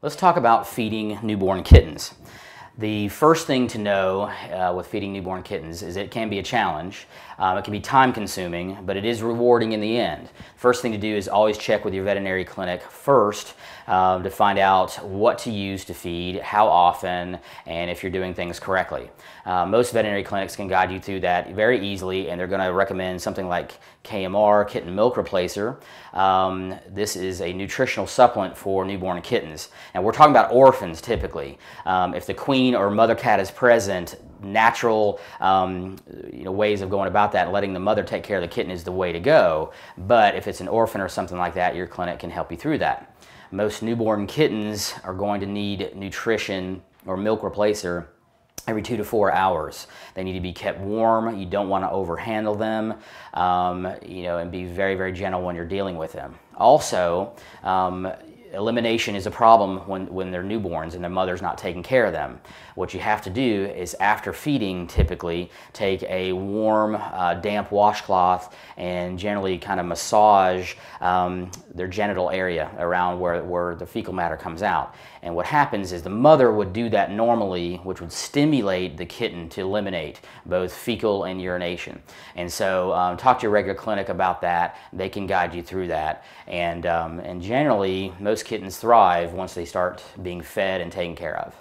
Let's talk about feeding newborn kittens. The first thing to know with feeding newborn kittens is it can be a challenge. It can be time consuming, but it is rewarding in the end. First thing to do is always check with your veterinary clinic first to find out what to use to feed, how often, and if you're doing things correctly. Most veterinary clinics can guide you through that very easily, and they're going to recommend something like KMR, kitten milk replacer. This is a nutritional supplement for newborn kittens. Now we're talking about orphans typically. If the queen or mother cat is present, natural ways of going about that and letting the mother take care of the kitten is the way to go. But if it's an orphan or something like that, your clinic can help you through that. Most newborn kittens are going to need nutrition or milk replacer every 2 to 4 hours. They need to be kept warm. You don't want to overhandle them, and be very, very gentle when you're dealing with them. Also, elimination is a problem when they're newborns and their mother's not taking care of them. What you have to do is, after feeding, typically take a warm, damp washcloth and gently kind of massage their genital area around where the fecal matter comes out. And what happens is the mother would do that normally, which would stimulate the kitten to eliminate both fecal and urination. And so talk to your regular clinic about that. They can guide you through that. And generally, most kittens thrive once they start being fed and taken care of.